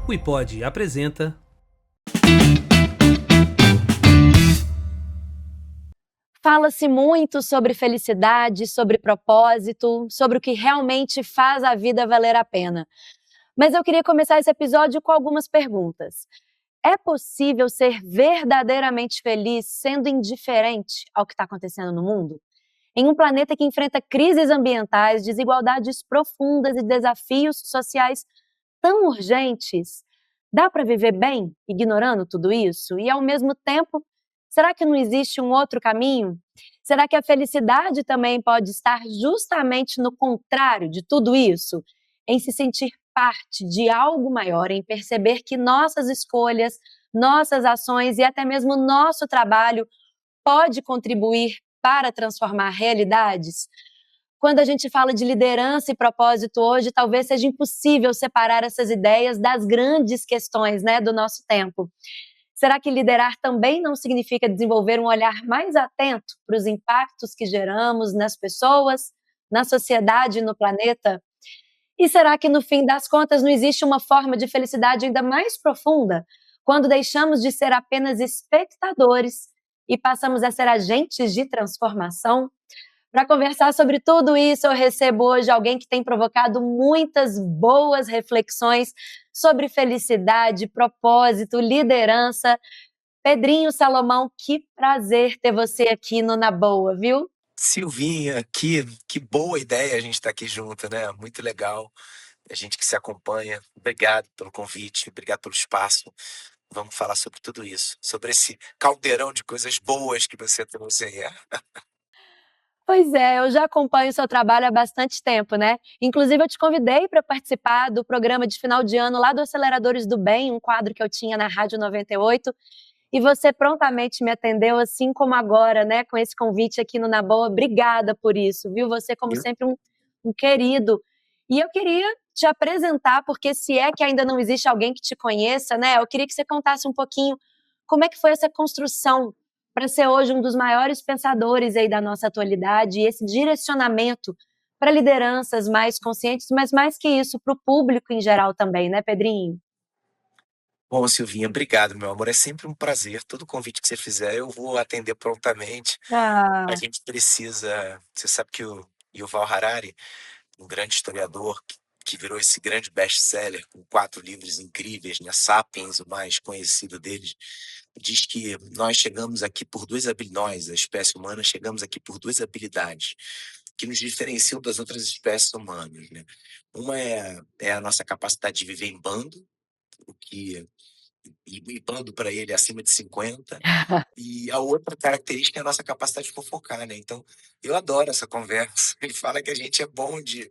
O iPod apresenta. Fala-se muito sobre felicidade, sobre propósito, sobre o que realmente faz a vida valer a pena. Mas eu queria começar esse episódio com algumas perguntas. É possível ser verdadeiramente feliz sendo indiferente ao que está acontecendo no mundo? Em um planeta que enfrenta crises ambientais, desigualdades profundas e desafios sociais tão urgentes, dá para viver bem ignorando tudo isso? E, ao mesmo tempo, será que não existe um outro caminho? Será que a felicidade também pode estar justamente no contrário de tudo isso? Em se sentir parte de algo maior, em perceber que nossas escolhas, nossas ações e até mesmo nosso trabalho pode contribuir para transformar realidades? Quando a gente fala de liderança e propósito hoje, talvez seja impossível separar essas ideias das grandes questões, do nosso tempo. Será que liderar também não significa desenvolver um olhar mais atento para os impactos que geramos nas pessoas, na sociedade e no planeta? E será que, no fim das contas, não existe uma forma de felicidade ainda mais profunda, quando deixamos de ser apenas espectadores e passamos a ser agentes de transformação? Para conversar sobre tudo isso, eu recebo hoje alguém que tem provocado muitas boas reflexões sobre felicidade, propósito, liderança. Pedrinho Salomão, que prazer ter você aqui no Na Boa, viu? Silvinha, que boa ideia a gente estar aqui junto, né? Muito legal. A gente que se acompanha. Obrigado pelo convite, obrigado pelo espaço. Vamos falar sobre tudo isso, sobre esse caldeirão de coisas boas que você trouxe aí. Pois é, eu já acompanho o seu trabalho há bastante tempo, né? Inclusive, eu te convidei para participar do programa de final de ano lá do Aceleradores do Bem, um quadro que eu tinha na Rádio 98, e você prontamente me atendeu, assim como agora, né, com esse convite aqui no Na Boa. Obrigada por isso, viu? Você, como Eu- sempre, um querido. E eu queria te apresentar, porque se é que ainda não existe alguém que te conheça, né, eu queria que você contasse um pouquinho como é que foi essa construção para ser hoje um dos maiores pensadores aí da nossa atualidade, e esse direcionamento para lideranças mais conscientes, mas mais que isso, para o público em geral também, né, Pedrinho? Bom, Silvinha, obrigado, meu amor. É sempre um prazer. Todo convite que você fizer, eu vou atender prontamente. A Ah, gente precisa. Você sabe que o Yuval Harari, um grande historiador que virou esse grande best-seller com 4 livros incríveis, né? Sapiens, o mais conhecido deles, diz que nós chegamos aqui por nós, a espécie humana, chegamos aqui por duas habilidades que nos diferenciam das outras espécies humanas, né? Uma é a nossa capacidade de viver em bando, o que e bando para ele é acima de 50. E a outra característica é a nossa capacidade de fofocar, né? Então, eu adoro essa conversa. Ele fala que a gente é bom de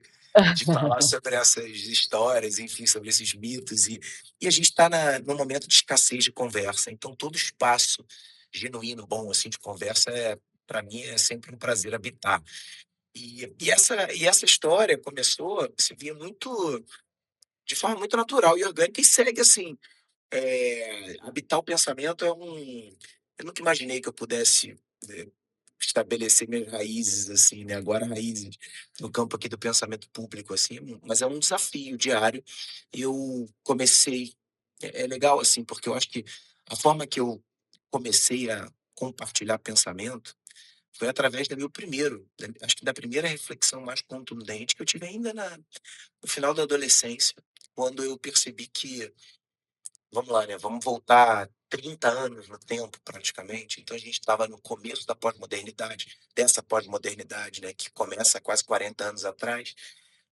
falar sobre essas histórias, enfim, sobre esses mitos. E a gente está num momento de escassez de conversa. Então, todo espaço genuíno, bom, assim, de conversa, para mim, é sempre um prazer habitar. E essa história começou, se via muito, de forma muito natural e orgânica, e segue assim. Habitar o pensamento é um. Eu nunca imaginei que eu pudesse, né, estabelecer minhas raízes, assim, né? Agora raízes no campo aqui do pensamento público, assim, mas é um desafio diário. Eu comecei. É legal, assim, porque eu acho que a forma que eu comecei a compartilhar pensamento foi através acho que da primeira reflexão mais contundente que eu tive ainda no final da adolescência, quando eu percebi que vamos lá, né, vamos voltar 30 anos no tempo praticamente, então a gente estava no começo da pós-modernidade, dessa pós-modernidade, né, que começa há quase 40 anos atrás,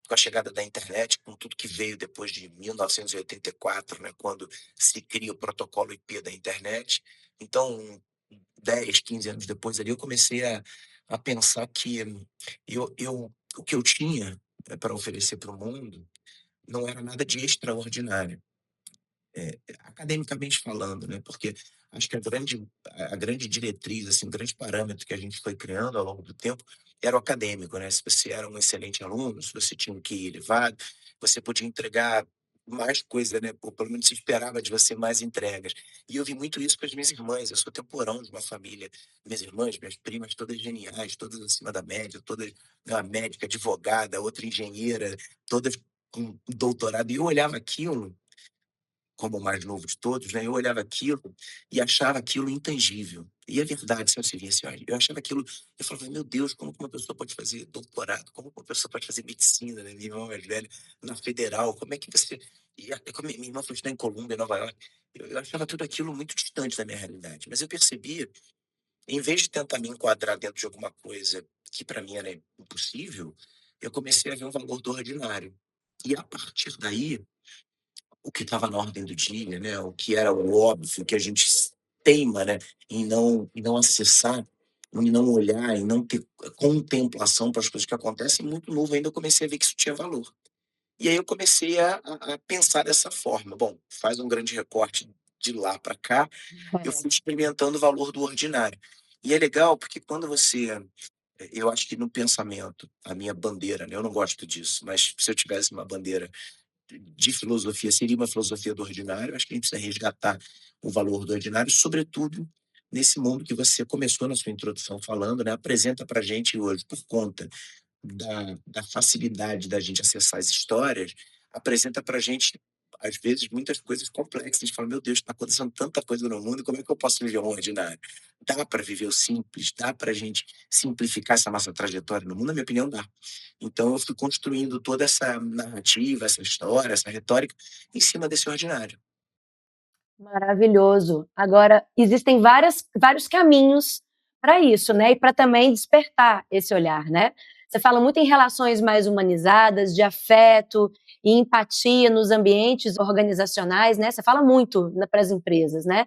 com a chegada da internet, com tudo que veio depois de 1984, né, quando se cria o protocolo IP da internet. Então, 10, 15 anos depois ali, eu comecei a pensar que o que eu tinha para oferecer para o mundo não era nada de extraordinário, academicamente falando, né? Porque acho que a grande diretriz, assim, o grande parâmetro que a gente foi criando ao longo do tempo era o acadêmico, né? Se você era um excelente aluno, se você tinha um QI elevado, você podia entregar mais coisa, né? Ou pelo menos se esperava de você mais entregas. E eu vi muito isso com as minhas irmãs. Eu sou temporão de uma família, minhas irmãs, minhas primas, todas geniais, todas acima da média, todas, uma médica, advogada, outra engenheira, todas com doutorado. E eu olhava aquilo como o mais novo de todos, né, eu olhava aquilo e achava aquilo intangível. E é verdade, se você via assim, olha, eu achava aquilo, eu falava: "Meu Deus, como que uma pessoa pode fazer doutorado? Como que uma pessoa pode fazer medicina?", né, minha irmã mais velha, na federal, como é que você como minha irmã foi estudar em Colômbia, Nova York, eu achava tudo aquilo muito distante da minha realidade, mas eu percebia, em vez de tentar me enquadrar dentro de alguma coisa que para mim era impossível, eu comecei a ver um valor do ordinário. E a partir daí, o que estava na ordem do dia, né, o que era o óbvio, que a gente teima, né, em não acessar, em não olhar, em não ter contemplação para as coisas que acontecem, muito novo ainda eu comecei a ver que isso tinha valor. E aí eu comecei a pensar dessa forma. Bom, faz um grande recorte de lá para cá, eu fui experimentando o valor do ordinário. E é legal porque quando você eu acho que no pensamento, a minha bandeira, né, eu não gosto disso, mas se eu tivesse uma bandeira de filosofia, seria uma filosofia do ordinário. Acho que a gente precisa resgatar o valor do ordinário, sobretudo nesse mundo que você começou na sua introdução falando, né? Apresenta para gente hoje, por conta da facilidade da gente acessar as histórias, apresenta para gente, às vezes, muitas coisas complexas. A gente fala, meu Deus, está acontecendo tanta coisa no mundo, como é que eu posso viver um ordinário? Dá para viver o simples? Dá para a gente simplificar essa nossa trajetória no mundo? Na minha opinião, dá. Então eu fui construindo toda essa narrativa, essa história, essa retórica em cima desse ordinário. Maravilhoso. Agora, existem vários caminhos para isso, né? E para também despertar esse olhar, né? Você fala muito em relações mais humanizadas, de afeto e empatia nos ambientes organizacionais, né? Você fala muito para as empresas, né?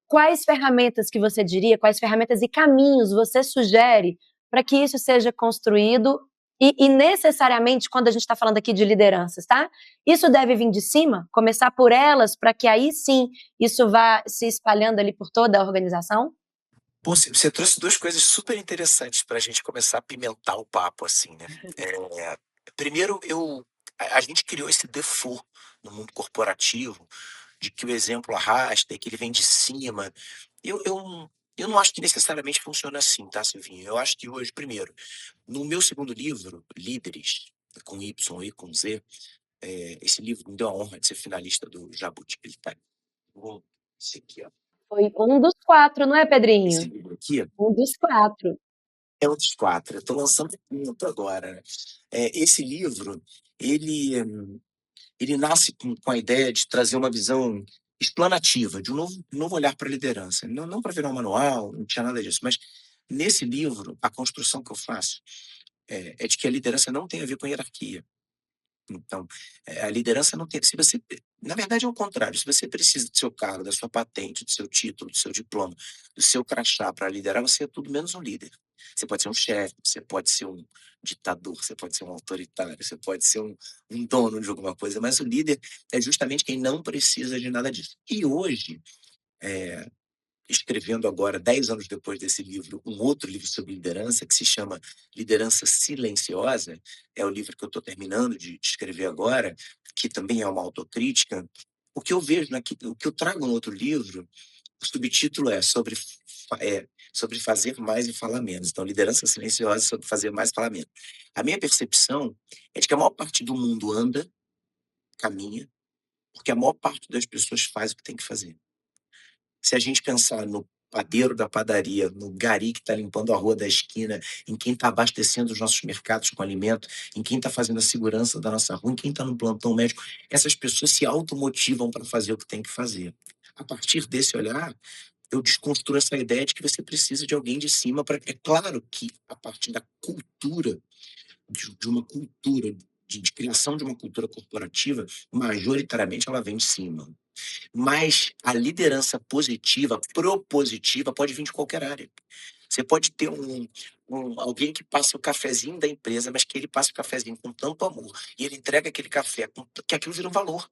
Quais ferramentas que você diria, quais ferramentas e caminhos você sugere para que isso seja construído e necessariamente, quando a gente está falando aqui de lideranças, tá? Isso deve vir de cima, começar por elas, para que aí sim isso vá se espalhando ali por toda a organização? Pô, você trouxe 2 coisas super interessantes para a gente começar a pimentar o papo, assim, né. Primeiro a gente criou esse default no mundo corporativo, de que o exemplo arrasta e que ele vem de cima. Eu não acho que necessariamente funciona assim, tá, Silvinho. Eu acho que hoje, primeiro, no meu segundo livro, Líderes, com Y e com Z, esse livro me deu a honra de ser finalista do Jabuti, ele tá bom, esse aqui, ó. Foi um dos 4, não é, Esse Pedrinho? livro aqui Um dos 4. é um dos 4, eu tô lançando o 5º agora, né. Esse livro, ele ele nasce com a ideia de trazer uma visão explanativa, de um novo olhar para a liderança. Não para virar um manual, não tinha nada disso, mas nesse livro, a construção que eu faço, é de que a liderança não tem a ver com hierarquia. Então, a liderança não tem se você na verdade é o contrário, se você precisa do seu cargo, da sua patente, do seu título, do seu diploma, do seu crachá para liderar, você é tudo menos um líder. Você pode ser um chefe, você pode ser um ditador, você pode ser um autoritário, você pode ser um dono de alguma coisa, mas o líder é justamente quem não precisa de nada disso. E hoje, eh escrevendo agora, 10 anos depois desse livro, um outro livro sobre liderança, que se chama Liderança Silenciosa, é o livro que eu estou terminando de escrever agora, que também é uma autocrítica. O que eu vejo, o que eu trago no outro livro, o subtítulo é sobre fazer mais e falar menos. Então, liderança silenciosa sobre fazer mais e falar menos. A minha percepção é de que a maior parte do mundo anda, caminha, porque a maior parte das pessoas faz o que tem que fazer. Se a gente pensar no padeiro da padaria, no gari que está limpando a rua da esquina, em quem está abastecendo os nossos mercados com alimento, em quem está fazendo a segurança da nossa rua, em quem está no plantão médico, essas pessoas se automotivam para fazer o que tem que fazer. A partir desse olhar, eu desconstruo essa ideia de que você precisa de alguém de cima para. É claro que a partir da cultura, de uma cultura, de criação de uma cultura corporativa, majoritariamente ela vem de cima. Mas a liderança positiva, propositiva, pode vir de qualquer área. Você pode ter alguém que passa o cafezinho da empresa, mas que ele passa o cafezinho com tanto amor, e ele entrega aquele café que aquilo vira um valor.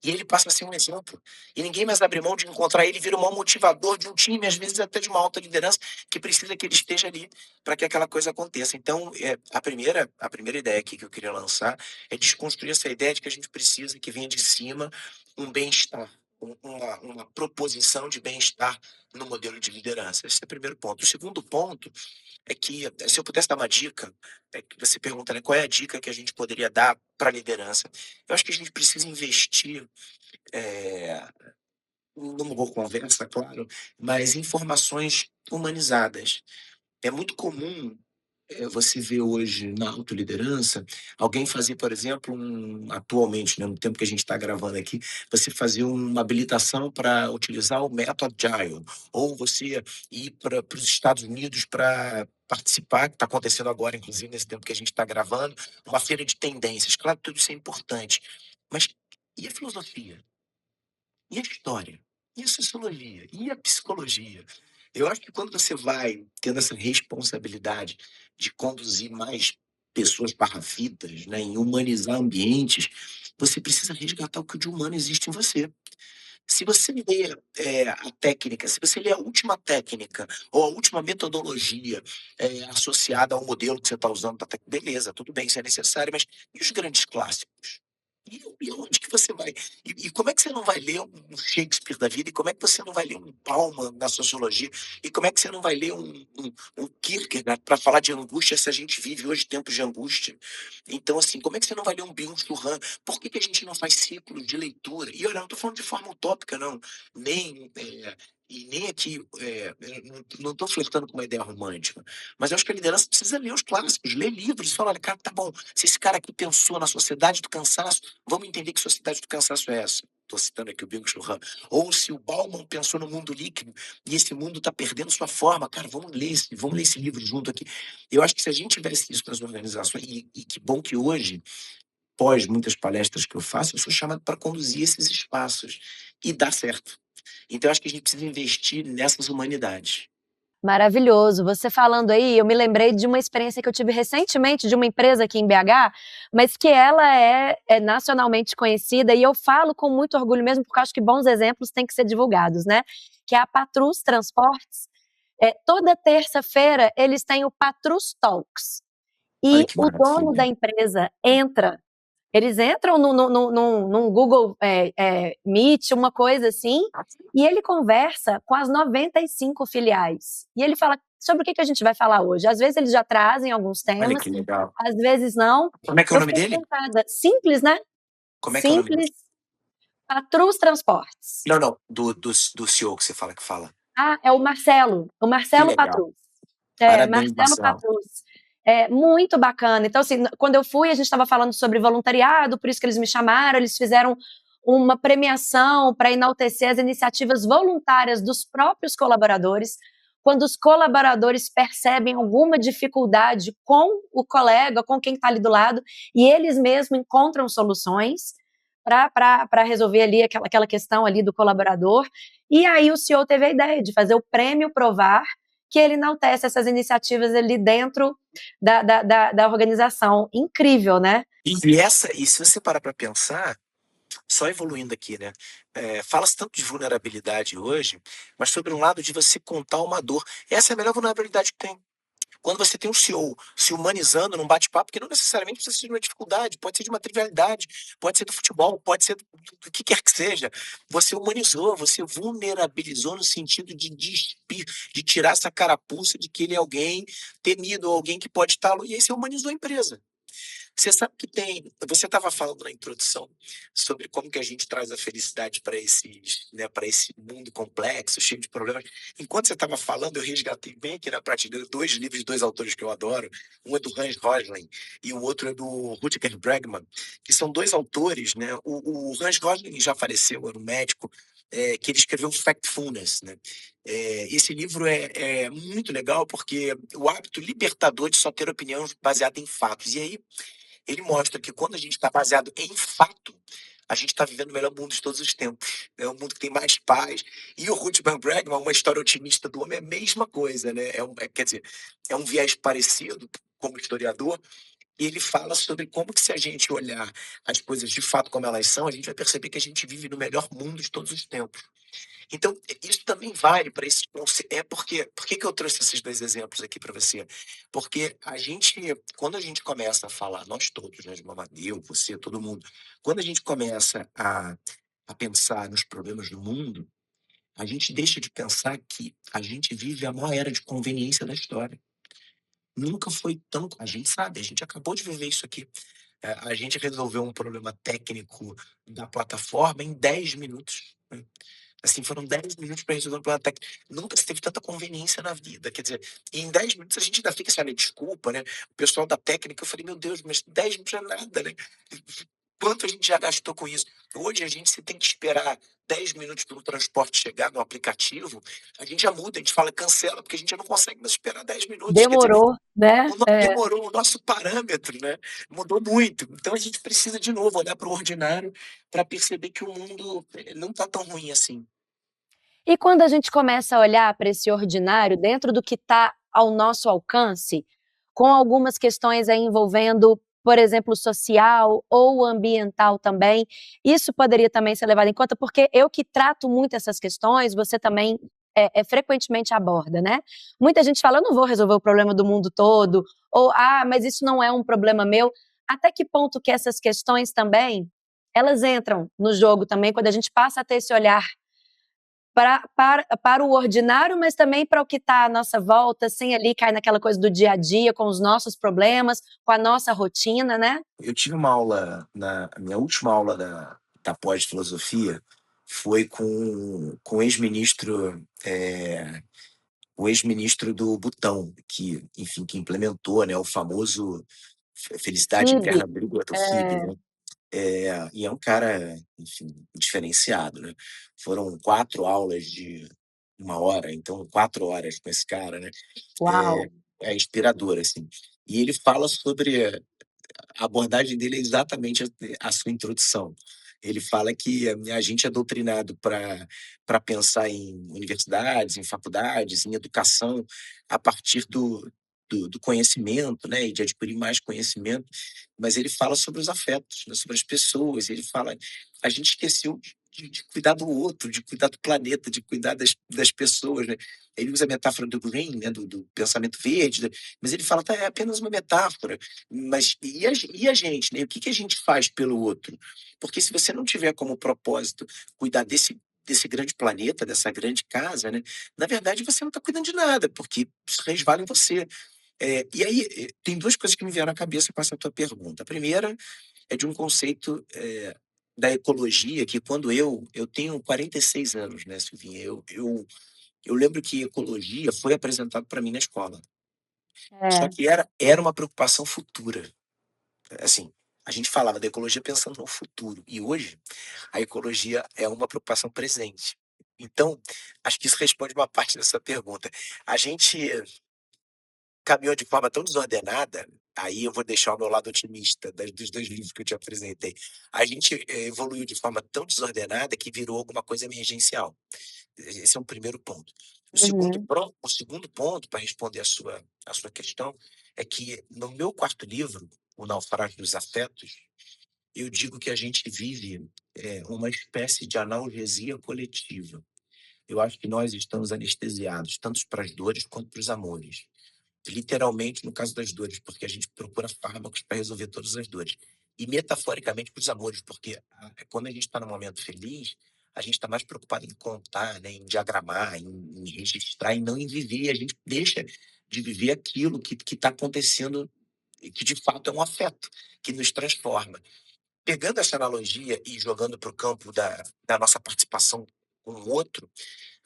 E ele passa a ser um exemplo. E ninguém mais abre mão de encontrar ele, vira o maior motivador de um time, às vezes até de uma alta liderança, que precisa que ele esteja ali para que aquela coisa aconteça. Então, a primeira ideia aqui que eu queria lançar é desconstruir essa ideia de que a gente precisa que venha de cima um bem-estar, uma proposição de bem-estar no modelo de liderança. Esse é o primeiro ponto. O segundo ponto é que, se eu pudesse dar uma dica, é que você pergunta, né, qual é a dica que a gente poderia dar para a liderança? Eu acho que a gente precisa investir, eh, numa boa conversa, claro, mas informações humanizadas. É muito comum, você vê hoje na autoliderança, alguém fazer, por exemplo, atualmente, né, no tempo que a gente está gravando aqui, você fazer uma habilitação para utilizar o método Agile, ou você ir para os Estados Unidos para participar, que está acontecendo agora, inclusive, nesse tempo que a gente está gravando, uma feira de tendências. Claro que tudo isso é importante, mas e a filosofia? E a história? E a sociologia? E a psicologia? Eu acho que quando você vai tendo essa responsabilidade de conduzir mais pessoas parrafitas, né, em humanizar ambientes, você precisa resgatar o que de humano existe em você. Se você lê, a técnica, se você lê a última técnica ou a última metodologia, associada ao modelo que você está usando pra beleza, tudo bem, isso é necessário, mas e os grandes clássicos? E aonde que você vai e como é que você não vai ler um Shakespeare da vida, e como é que você não vai ler um Bauman na sociologia, e como é que você não vai ler um Kierkegaard para falar de angústia, se a gente vive hoje tempos de angústia? Então, assim, como é que você não vai ler um Byung-Chul Han? Por que que a gente não faz ciclo de leitura? E olha, eu não estou falando de forma utópica não, nem, e nem aqui, eu não estou flertando com uma ideia romântica, mas eu acho que a liderança precisa ler os clássicos, ler livros e falar: "Olha, cara, tá bom, se esse cara aqui pensou na sociedade do cansaço, vamos entender que sociedade do cansaço é essa". Estou citando aqui o Byung-Chul Han. Ou se o Bauman pensou no mundo líquido e esse mundo está perdendo sua forma, cara, vamos ler esse livro junto aqui. Eu acho que se a gente tivesse isso nas organizações, e que bom que hoje, pós muitas palestras que eu faço, eu sou chamado para conduzir esses espaços e dá certo. Então eu acho que a gente precisa investir nessas humanidades. Maravilhoso. Você falando aí, eu me lembrei de uma experiência que eu tive recentemente de uma empresa aqui em BH, mas que ela é nacionalmente conhecida e eu falo com muito orgulho mesmo, porque eu acho que bons exemplos têm que ser divulgados, né? Que é a Patrus Transportes. Toda terça-feira eles têm o Patrus Talks. Olha E que o dono da maravilha. empresa entra, eles entram num Google Meet, uma coisa assim, e ele conversa com as 95 filiais. E ele fala sobre o que a gente vai falar hoje. Às vezes eles já trazem alguns Olha temas, que legal. às vezes não. Como é que é o Eu nome fiquei dele? encantada. Simples, né? Como é que é o nome dele? Simples. Patrus Transportes. Não, não, do CEO que você fala que fala. Ah, é o Que Marcelo legal. Patrus. Parabéns, Marcelo Marcelo. Patrus. É muito bacana. Então, assim, quando eu fui, a gente estava falando sobre voluntariado, por isso que eles me chamaram, eles fizeram uma premiação para enaltecer as iniciativas voluntárias dos próprios colaboradores. Quando os colaboradores percebem alguma dificuldade com o colega, com quem está ali do lado, e eles mesmos encontram soluções para resolver ali aquela questão ali do colaborador. E aí o CEO teve a ideia de fazer o prêmio Provar, que ele enaltece essas iniciativas ali dentro da organização. Incrível, né? E se você parar para pensar, só evoluindo aqui, né, fala-se tanto de vulnerabilidade hoje, mas sobre um lado de você contar uma dor. Essa é a melhor vulnerabilidade que tem. Quando você tem um CEO se humanizando num bate-papo, que não necessariamente precisa ser de uma dificuldade, pode ser de uma trivialidade, pode ser do futebol, pode ser do que quer que seja. Você humanizou, você vulnerabilizou no sentido de despir, de tirar essa carapuça de que ele é alguém temido, alguém que pode estar. E aí você humanizou a empresa. Você sabe que tem. Você estava falando na introdução sobre como que a gente traz a felicidade para esses, né, para esse mundo complexo, cheio de problemas. Enquanto você estava falando, eu resgatei bem aqui na prateleira dois livros de dois autores que eu adoro. Um é do Hans Rosling e o outro é do Rutger Bregman, que são dois autores, né? O Hans Rosling já faleceu, era um médico. Que ele escreveu Factfulness, né? Esse livro é muito legal porque o hábito libertador de só ter opinião baseada em fatos. E aí ele mostra que quando a gente está baseado em fato, a gente está vivendo o melhor mundo de todos os tempos. É um mundo que tem mais paz. E o Ruth Van Bregman, uma história otimista do homem, é a mesma coisa, né? Quer dizer, é um viés parecido como historiador, e ele fala sobre como que se a gente olhar as coisas de fato como elas são, a gente vai perceber que a gente vive no melhor mundo de todos os tempos. Então, isso também vale para esse porque por que que eu trouxe esses 2 exemplos aqui para você? Porque quando a gente começa a falar, nós todos, né, de uma maneira, eu, você, todo mundo, quando a gente começa a a pensar nos problemas do mundo, a gente deixa de pensar que a gente vive a maior era de conveniência da história. Nunca foi tão a gente sabe, a gente acabou de viver isso aqui. A gente resolveu um problema técnico da plataforma em 10 minutos, né. Assim, foram 10 minutos para resolver um problema técnico. Nunca se teve tanta conveniência na vida, quer dizer, e em 10 minutos a gente ainda fica assim: "Olha, desculpa, né". O pessoal da técnica, eu falei: "Meu Deus, mas 10 minutos é nada, né". Quanto a gente já gastou com isso? Hoje a gente se tem que esperar 10 minutos para o transporte chegar no aplicativo, a gente já muda, a gente fala: "Cancela", porque a gente já não consegue mais esperar 10 minutos, quer dizer, Demorou, né? É. demorou, o nosso parâmetro, né, mudou muito. Então a gente precisa de novo olhar para o ordinário, para perceber que o mundo, não está tão ruim assim. E quando a gente começa a olhar para esse ordinário dentro do que está ao nosso alcance, com algumas questões aí envolvendo, por exemplo, social ou ambiental também, isso poderia também ser levado em conta, porque eu que trato muito essas questões, você também frequentemente aborda, né? Muita gente fala, eu não vou resolver o problema do mundo todo, ou mas isso não é um problema meu. Até que ponto que essas questões também, elas entram no jogo também, quando a gente passa a ter esse olhar para o ordinário, mas também para o que está à nossa volta, sem ali cair naquela coisa do dia a dia, com os nossos problemas, com a nossa rotina, né. Eu tive uma aula a minha última aula da pós-filosofia foi com o ex-ministro do Butão, que, enfim, que implementou, né, o famoso felicidade Kibe, interna bruta, o KIB, é, né. E é um cara, enfim, diferenciado, né. Foram 4 aulas de 1 hora, então 4 horas com esse cara, né. uau. É é inspirador, assim. E ele fala sobre a abordagem dele é exatamente a sua introdução. Ele fala que a gente é doutrinado para pensar em universidades, em faculdades, em educação, a partir do conhecimento, né, e de adquirir mais conhecimento, mas ele fala sobre os afetos, né, sobre as pessoas, ele fala a gente esqueceu de cuidar do outro, de cuidar do planeta, de cuidar das pessoas, né. Ele usa a metáfora do green, né, do pensamento verde, né, mas ele fala: "Tá, é apenas uma metáfora". Mas e a gente, né, o que que a gente faz pelo outro? Porque se você não tiver como propósito cuidar desse grande planeta, dessa grande casa, né, na verdade você não está cuidando de nada, porque isso resvala em você. E aí, tem 2 coisas que me vieram à cabeça com essa tua pergunta. A primeira é de um conceito, da ecologia que quando eu tenho 46 anos, né, Silvinha, eu lembro que ecologia foi apresentado para mim na escola, só É. que era uma preocupação futura. Assim, a gente falava da ecologia pensando no futuro, e hoje a ecologia é uma preocupação presente. Então, acho que isso responde uma parte dessa pergunta. A gente caminhou de forma tão desordenada, aí eu vou deixar o meu lado otimista dos 2 livros que eu te apresentei. A gente, evoluiu de forma tão desordenada que virou alguma coisa emergencial. Esse é um primeiro ponto. Uhum. O segundo ponto, para responder a sua questão, é que no meu quarto livro, O Naufrágio dos Afetos, eu digo que a gente vive, uma espécie de analgesia coletiva. Eu acho que nós estamos anestesiados, tanto para as dores quanto para os amores. Literalmente, no caso das dores, porque a gente procura fármacos para resolver todas as dores. E metaforicamente para os amores, porque quando a gente está num momento feliz, a gente está mais preocupado em contar, né, em diagramar, em registrar, e não em viver. E a gente deixa de viver aquilo que está acontecendo, e que de fato é um afeto, que nos transforma. Pegando essa analogia e jogando para o campo da nossa participação com o outro,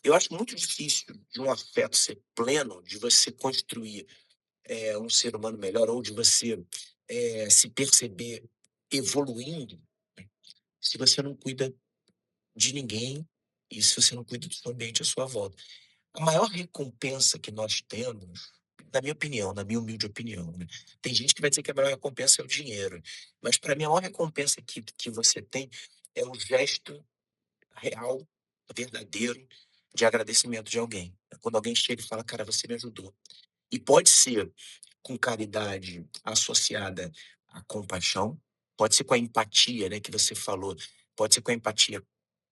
eu acho muito difícil de um afeto ser pleno, de você construir um ser humano melhor ou de você, se perceber evoluindo, né, se você não cuida de ninguém e se você não cuida do seu ambiente à sua volta. A maior recompensa que nós temos, na minha opinião, na minha humilde opinião, né, tem gente que vai dizer que a maior recompensa é o dinheiro, mas para mim a maior recompensa que você tem é o gesto real, verdadeiro, de agradecimento de alguém. Quando alguém chega e fala: "Cara, você me ajudou". E pode ser com caridade associada à compaixão, pode ser com a empatia, né, que você falou, pode ser com a empatia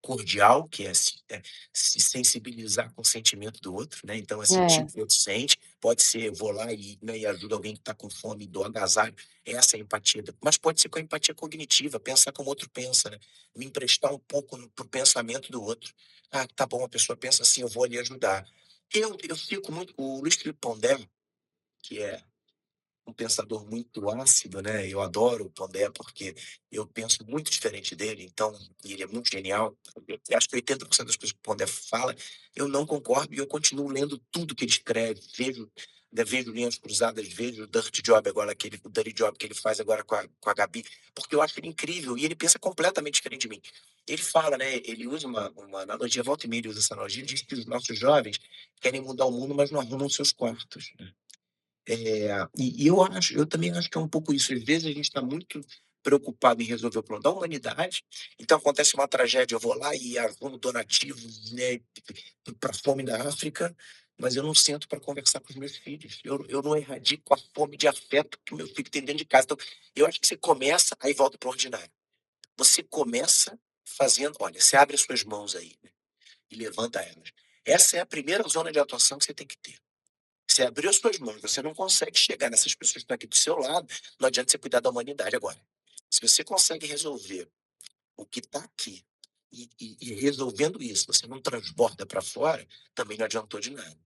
cordial, que é se sensibilizar com o sentimento do outro, né, então é sentir o É. que o outro sente, pode ser vou lá e, né, e ajudo alguém que está com fome, dou agasalho, essa é a empatia, mas pode ser com a empatia cognitiva, pensar como o outro pensa, né, me emprestar um pouco para o pensamento do outro. Ah, tá bom, a pessoa pensa assim, eu vou ali ajudar. Eu fico muito o Luiz Felipe Pondé, que é um pensador muito ácido, né, eu adoro o Pondé, porque eu penso muito diferente dele, então e ele é muito genial. Eu acho que 80% das coisas que o Pondé fala, eu não concordo e eu continuo lendo tudo que ele escreve, vejo Linhas Cruzadas, vejo o Dirty Job agora, o Dirty Job que ele faz agora com a Gabi, porque eu acho ele incrível e ele pensa completamente diferente de mim. Ele fala, né, ele usa uma analogia, volta e meia ele usa essa analogia, ele diz que os nossos jovens querem mudar o mundo, mas não arrumam seus quartos. E eu também acho que é um pouco isso, às vezes a gente está muito preocupado em resolver o problema da humanidade, então acontece uma tragédia, eu vou lá e arrumo donativos, né, pra fome da África, mas eu não sento para conversar com os meus filhos, eu não erradico a fome de afeto que o meu filho tem dentro de casa. Então, eu acho que você começa, aí volta para o ordinário. Você começa fazendo olha, você abre as suas mãos aí, né, e levanta elas. Essa é a primeira zona de atuação que você tem que ter. Você abriu as suas mãos, você não consegue chegar nessas pessoas que estão aqui do seu lado, não adianta você cuidar da humanidade agora. Se você consegue resolver o que está aqui e resolvendo isso, você não transborda para fora, também não adiantou de nada.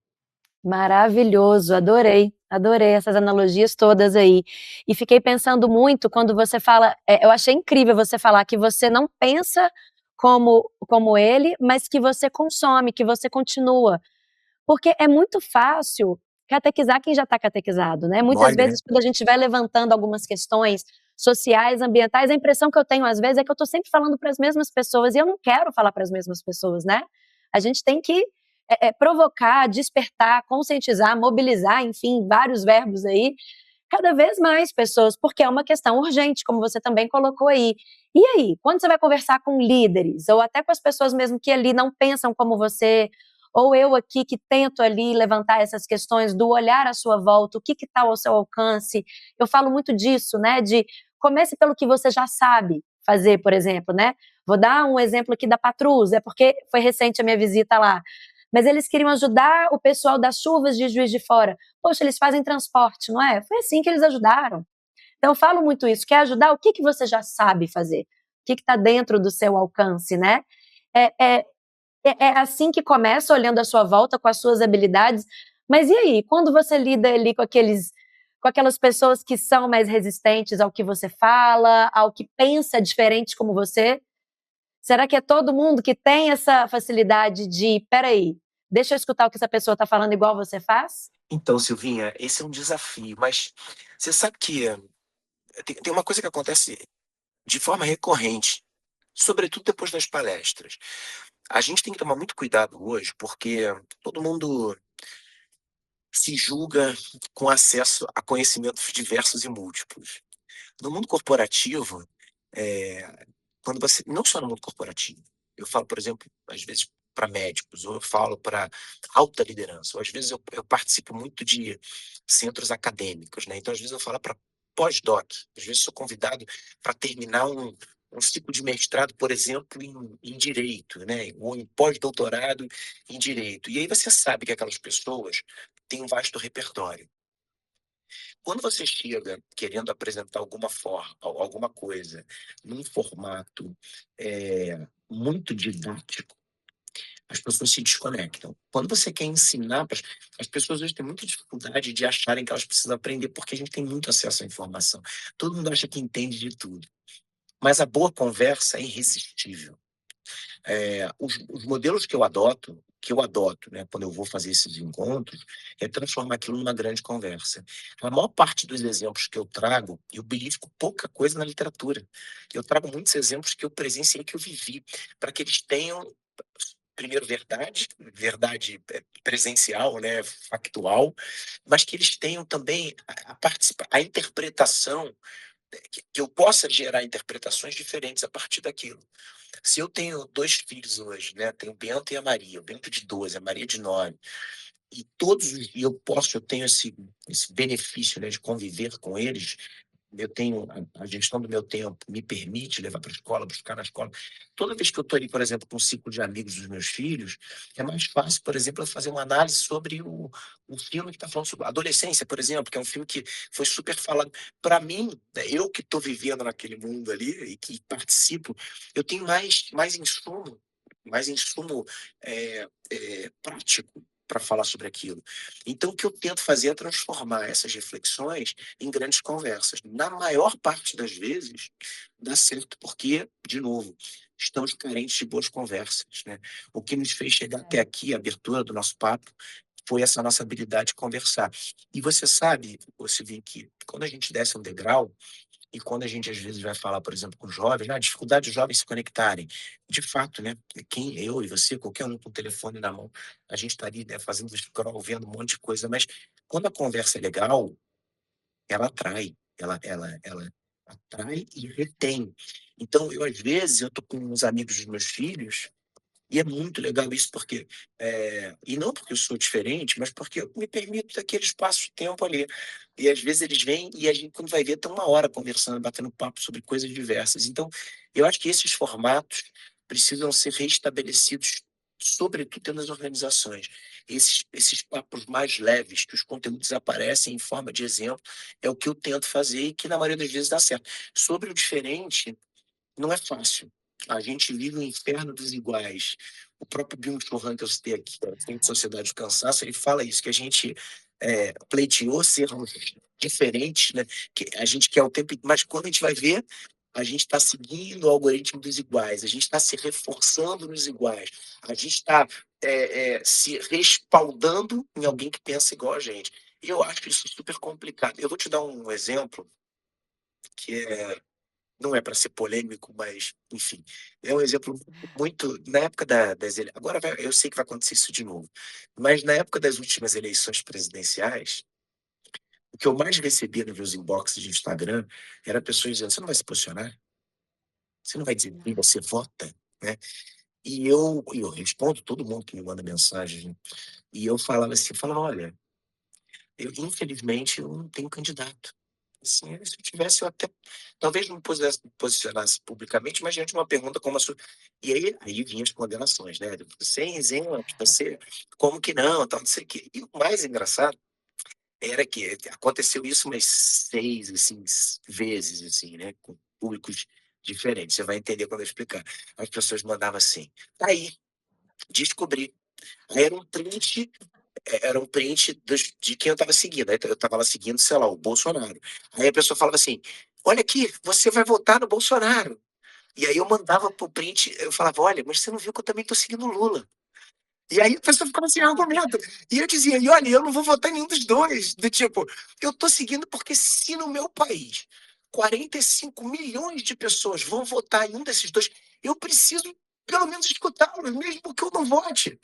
Maravilhoso, adorei, adorei essas analogias todas aí. E fiquei pensando muito quando você fala, eu achei incrível você falar que você não pensa como ele, mas que você consome, que você continua. Porque é muito fácil catequizar quem já está catequizado, né. Muitas Mole, né? vezes quando a gente vai levantando algumas questões sociais, ambientais, a impressão que eu tenho às vezes é que eu estou sempre falando para as mesmas pessoas e eu não quero falar para as mesmas pessoas, né. A gente tem que, provocar, despertar, conscientizar, mobilizar, enfim, vários verbos aí, cada vez mais pessoas, porque é uma questão urgente, como você também colocou aí. E aí, quando você vai conversar com líderes, ou até com as pessoas mesmo que ali não pensam como você, ou eu aqui que tento ali levantar essas questões do olhar à sua volta, o que está ao seu alcance, eu falo muito disso, né, de comece pelo que você já sabe fazer, por exemplo, né, vou dar um exemplo aqui da Patrus, é porque foi recente a minha visita lá, mas eles queriam ajudar o pessoal das chuvas de Juiz de Fora. Poxa, eles fazem transporte, não é? Foi assim que eles ajudaram. Então, eu falo muito isso. Quer ajudar? O que, que você já sabe fazer? O que está dentro do seu alcance, né? É, é, é assim que começa, olhando à sua volta, com as suas habilidades. Mas e aí? Quando você lida ali com aquelas pessoas que são mais resistentes ao que você fala, ao que pensa diferente como você, será que é todo mundo que tem essa facilidade de, peraí, deixa eu escutar o que essa pessoa está falando igual você faz? Então, Silvinha, esse é um desafio, mas você sabe que tem uma coisa que acontece de forma recorrente, sobretudo depois das palestras. A gente tem que tomar muito cuidado hoje, porque todo mundo se julga com acesso a conhecimentos diversos e múltiplos. No mundo corporativo, quando você não só no mundo corporativo, eu falo, por exemplo, às vezes para médicos, ou eu falo para alta liderança, ou às vezes eu participo muito de centros acadêmicos, né, então às vezes eu falo para pós-doc, às vezes sou convidado para terminar um ciclo de mestrado, por exemplo, em direito, né, ou em pós-doutorado em direito. E aí você sabe que aquelas pessoas têm um vasto repertório. Quando você chega querendo apresentar alguma coisa num formato, muito didático, as pessoas se desconectam. Quando você quer ensinar as pessoas hoje têm muita dificuldade de acharem que elas precisam aprender, porque a gente tem muito acesso à informação. Todo mundo acha que entende de tudo, mas a boa conversa é irresistível. Os modelos que eu adoto, né, quando eu vou fazer esses encontros, é transformar aquilo numa grande conversa. A maior parte dos exemplos que eu trago, eu belisco pouca coisa na literatura. Eu trago muitos exemplos que eu presenciei, que eu vivi, para que eles tenham, primeiro, verdade presencial, né, factual, mas que eles tenham também a interpretação, que eu possa gerar interpretações diferentes a partir daquilo. Se eu tenho 2 filhos hoje, né, tenho o Bento e a Maria, o Bento de 12, a Maria de 9, e eu tenho esse benefício, né, de conviver com eles, eu tenho a gestão do meu tempo me permite levar para a escola, buscar na escola. Toda vez que eu estou ali, por exemplo, com um ciclo de amigos dos meus filhos, é mais fácil, por exemplo, eu fazer uma análise sobre o filme que está falando sobre adolescência, por exemplo, que é um filme que foi super falado. Para mim, né, eu que estou vivendo naquele mundo ali e que participo, eu tenho mais insumo prático para falar sobre aquilo. Então, o que eu tento fazer é transformar essas reflexões em grandes conversas. Na maior parte das vezes, dá certo, porque, de novo, estamos carentes de boas conversas, né? O que nos fez chegar até aqui, a abertura do nosso papo, foi essa nossa habilidade de conversar. E você sabe, você vê que quando a gente desce um degrau, e quando a gente às vezes vai falar, por exemplo, com jovens, né, a dificuldade dos jovens se conectarem, de fato, né? Quem, eu e você, qualquer um com o telefone na mão, a gente está ali, né, fazendo scroll, vendo um monte de coisa, mas quando a conversa é legal, ela atrai, ela atrai e retém. Então, eu às vezes, eu tô com uns amigos dos meus filhos, e é muito legal isso, porque, e não porque eu sou diferente, mas porque eu me permito aquele espaço de tempo ali. E às vezes eles vêm e a gente, quando vai ver, está uma hora conversando, batendo papo sobre coisas diversas. Então, eu acho que esses formatos precisam ser restabelecidos, sobretudo dentro das organizações. Esses papos mais leves, que os conteúdos aparecem em forma de exemplo, é o que eu tento fazer e que, na maioria das vezes, dá certo. Sobre o diferente, não é fácil. A gente vive um inferno dos iguais. O próprio Byung-Chul Han, que eu citei aqui, da Ciência Sociedade do Cansaço, ele fala isso, que a gente pleiteou sermos diferentes, né? Que a gente quer o tempo, mas quando a gente vai ver, a gente está seguindo o algoritmo dos iguais, a gente está se reforçando nos iguais, a gente está se respaldando em alguém que pensa igual a gente. E eu acho isso super complicado. Eu vou te dar um exemplo que não é para ser polêmico, mas, enfim, é um exemplo muito. Na época das eleições. Agora, eu sei que vai acontecer isso de novo, mas na época das últimas eleições presidenciais, o que eu mais recebia nos meus inboxes de Instagram era pessoas dizendo: você não vai se posicionar? Você não vai dizer quem você vota? Né? E eu respondo todo mundo que me manda mensagem, né? E eu falava assim: olha, eu, infelizmente, eu não tenho candidato. Assim, se eu tivesse, eu até talvez não posicionasse publicamente, mas diante de uma pergunta como a sua. E aí vinham as condenações, né? Você é isento, você, como que não, tal, não sei o quê. E o mais engraçado era que aconteceu isso umas 6, assim, vezes, assim, né? Com públicos diferentes. Você vai entender quando eu explicar. As pessoas mandavam assim: tá aí, descobri. Aí era um print de quem eu estava seguindo. Aí eu estava lá seguindo, sei lá, o Bolsonaro. Aí a pessoa falava assim: olha aqui, você vai votar no Bolsonaro. E aí eu mandava pro print, eu falava: olha, mas você não viu que eu também tô seguindo o Lula. E aí a pessoa ficava sem argumento. E eu dizia: e olha, eu não vou votar em nenhum dos dois. Do tipo, eu tô seguindo porque se no meu país 45 milhões de pessoas vão votar em um desses dois, eu preciso pelo menos escutá-los, mesmo que eu não vote.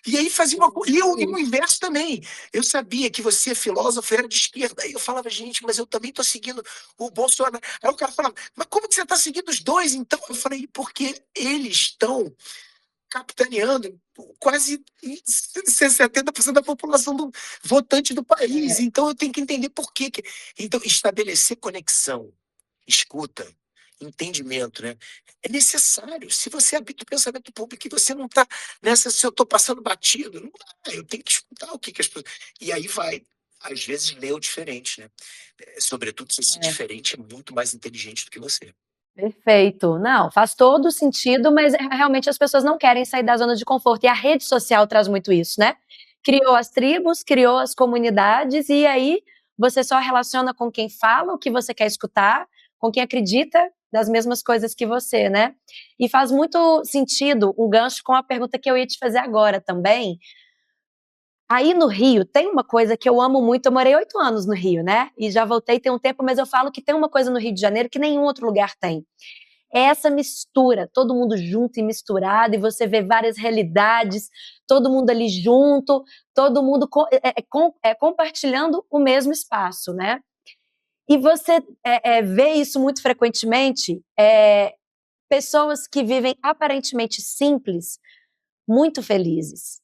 E aí fazia uma coisa. E o inverso também. Eu sabia que você, filósofo, era de esquerda. Aí eu falava: gente, mas eu também estou seguindo o Bolsonaro. Aí o cara falava: mas como que você está seguindo os dois, então? Eu falei: porque eles estão capitaneando quase 70% da população do votante do país. Então eu tenho que entender por quê. Então, estabelecer conexão, escuta, entendimento, né? É necessário. Se você habita o pensamento público e você não está nessa, se eu estou passando batido, não dá. Eu tenho que escutar o que, que as pessoas. E aí vai. Às vezes lê o diferente, né? Sobretudo se esse É, diferente é muito mais inteligente do que você. perfeito. Não, faz todo sentido, mas realmente as pessoas não querem sair da zona de conforto. E a rede social traz muito isso, né? Criou as tribos, criou as comunidades, e aí você só relaciona com quem fala o que você quer escutar, com quem acredita das mesmas coisas que você, né? E faz muito sentido um gancho com a pergunta que eu ia te fazer agora também. Aí no Rio tem uma coisa que eu amo muito. Eu morei 8 anos no Rio, né? E já voltei tem um tempo, mas eu falo que tem uma coisa no Rio de Janeiro que nenhum outro lugar tem. É essa mistura, todo mundo junto e misturado, e você vê várias realidades, todo mundo ali junto, todo mundo compartilhando o mesmo espaço, né? E você vê isso muito frequentemente, pessoas que vivem aparentemente simples, muito felizes.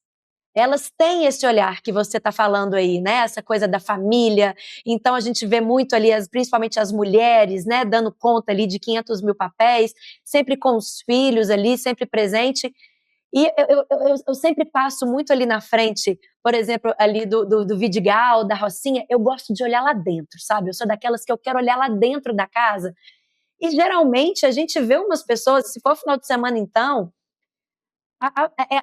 elas têm esse olhar que você está falando aí, né? Essa coisa da família. Então a gente vê muito ali, principalmente as mulheres, né? Dando conta ali de 500 mil papéis, sempre com os filhos ali, sempre presente. E eu sempre passo muito ali na frente, por exemplo, ali do Vidigal, da Rocinha, eu gosto de olhar lá dentro, sabe? Eu sou daquelas que eu quero olhar lá dentro da casa. E geralmente a gente vê umas pessoas, se for final de semana então,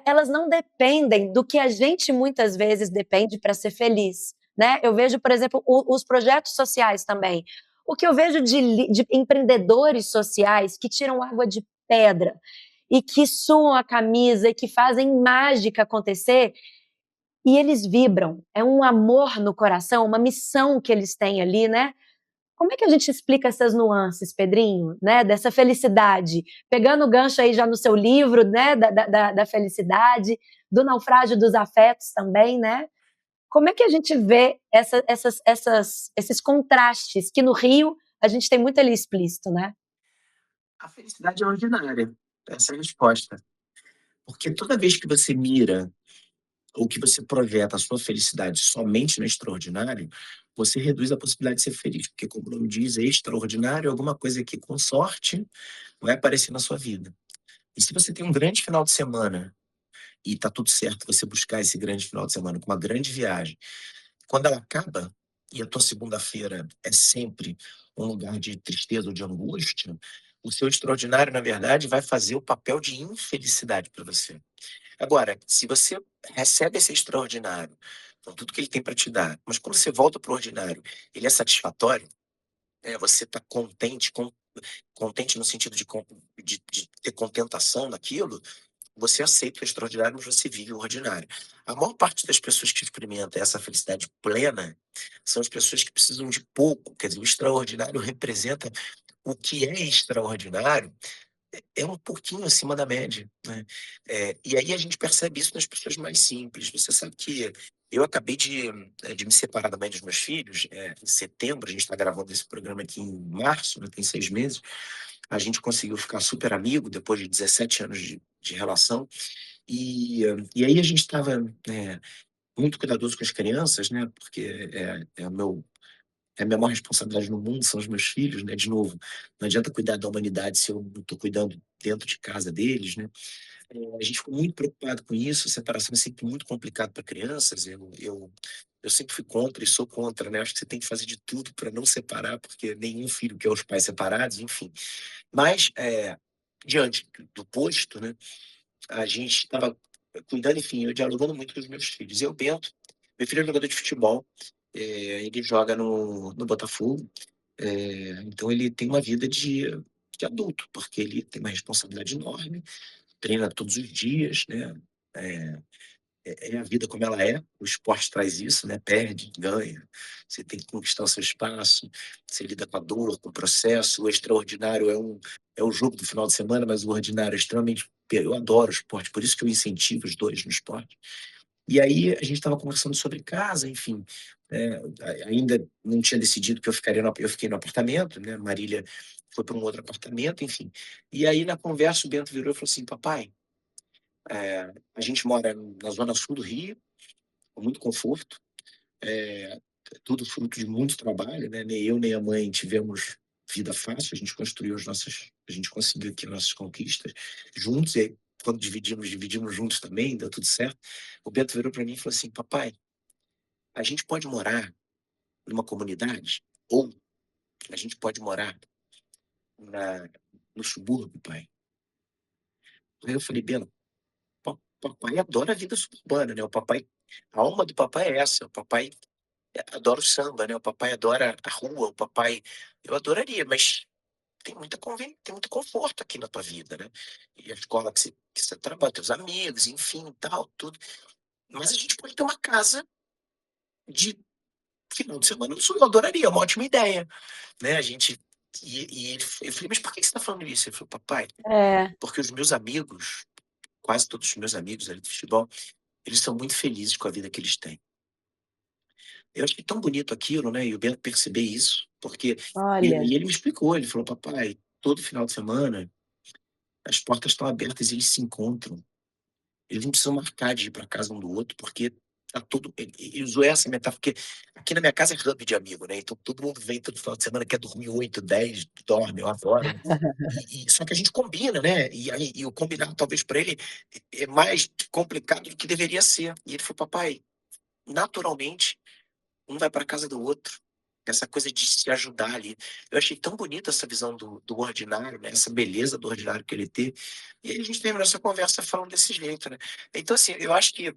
elas não dependem do que a gente muitas vezes depende para ser feliz, né? Eu vejo, por exemplo, os projetos sociais também. O que eu vejo de empreendedores sociais que tiram água de pedra e que suam a camisa e que fazem mágica acontecer, e eles vibram. É um amor no coração, uma missão que eles têm ali, né? Como é que a gente explica essas nuances, Pedrinho, né? Dessa felicidade? Pegando o gancho aí já no seu livro, né? Da felicidade, do naufrágio dos afetos também, né? Como é que a gente vê esses contrastes que no Rio a gente tem muito ali explícito, né? A felicidade é ordinária. Essa é a resposta. Porque toda vez que você mira ou que você projeta a sua felicidade somente no extraordinário, você reduz a possibilidade de ser feliz. Porque, como o nome diz, é extraordinário, é alguma coisa que, com sorte, vai aparecer na sua vida. E se você tem um grande final de semana e tá tudo certo você buscar esse grande final de semana com uma grande viagem, quando ela acaba, e a tua segunda-feira é sempre um lugar de tristeza ou de angústia, o seu extraordinário, na verdade, vai fazer o papel de infelicidade para você. Agora, se você recebe esse extraordinário, com tudo que ele tem para te dar, mas quando você volta para o ordinário, ele é satisfatório, você está contente, contente no sentido de ter contentação naquilo, você aceita o extraordinário, mas você vive o ordinário. A maior parte das pessoas que experimentam essa felicidade plena são as pessoas que precisam de pouco. Quer dizer, o extraordinário representa o que é extraordinário, é um pouquinho acima da média, né? E aí a gente percebe isso nas pessoas mais simples. Você sabe que eu acabei de me separar da mãe dos meus filhos, em setembro. A gente está gravando esse programa aqui em março, né, tem 6 meses. A gente conseguiu ficar super amigo depois de 17 anos de relação. E aí a gente estava muito cuidadoso com as crianças, né? Porque é a minha maior responsabilidade no mundo, são os meus filhos, né? De novo, não adianta cuidar da humanidade se eu não estou cuidando dentro de casa deles, né? A gente ficou muito preocupado com isso. A separação é sempre muito complicado para crianças. Eu sempre fui contra e sou contra, né? Acho que você tem que fazer de tudo para não separar, porque nenhum filho quer os pais separados, enfim. Mas, diante do posto, né? A gente estava cuidando, enfim, eu dialogando muito com os meus filhos. Eu, Bento, meu filho é jogador de futebol, ele joga no Botafogo, então ele tem uma vida de adulto, porque ele tem uma responsabilidade enorme, treina todos os dias, né? É, é a vida como ela é, o esporte traz isso, né? Perde, ganha, você tem que conquistar o seu espaço, você lida com a dor, com o processo. O extraordinário é o jogo do final de semana, mas o ordinário é extremamente. Eu adoro o esporte, por isso que eu incentivo os dois no esporte. E aí a gente estava conversando sobre casa, enfim. Ainda não tinha decidido que eu ficaria eu fiquei no apartamento, né? Marília foi para um outro apartamento, enfim. E aí na conversa o Bento virou e falou assim: papai, a gente mora na zona sul do Rio, com muito conforto, é, tudo fruto de muito trabalho, né? Nem eu nem a mãe tivemos vida fácil, a gente conseguiu aqui nossas conquistas juntos, e aí, quando dividimos juntos também, deu tudo certo. O Beto virou para mim e falou assim: papai, a gente pode morar numa comunidade ou a gente pode morar na, no subúrbio, pai. Aí eu falei: Bento, papai adora a vida suburbana, né? O papai, a alma do papai é essa, o papai adora o samba, né? O papai adora a rua, o papai. Eu adoraria, mas tem muito conforto aqui na tua vida, né? E a escola que você trabalha, teus amigos, enfim, tal, tudo. Mas a gente pode ter uma casa de final de semana no sul. Eu adoraria, é uma ótima ideia, né? A gente. Eu falei, mas por que você está falando isso? Ele falou, papai, É, porque os meus amigos, quase todos os meus amigos ali do futebol, eles são muito felizes com a vida que eles têm. Eu achei tão bonito aquilo, né? E o Bento perceber isso, porque. olha, E ele me explicou, ele falou, papai, todo final de semana as portas estão abertas e eles se encontram. eles não precisam marcar de ir para casa um do outro, porque tá todo ele usou essa metáfora, porque aqui na minha casa é hub de amigo, né, então todo mundo vem todo final de semana, quer dormir 8, 10, dorme, eu adoro. Só que a gente combina, né, e aí o combinado talvez para ele é mais complicado do que deveria ser. E ele falou: "Papai, naturalmente, um vai para casa do outro". Essa coisa de se ajudar ali. Eu achei tão bonita essa visão do ordinário, né, essa beleza do ordinário que ele teve. E aí a gente terminou essa conversa falando desse jeito, né. Então assim, eu acho que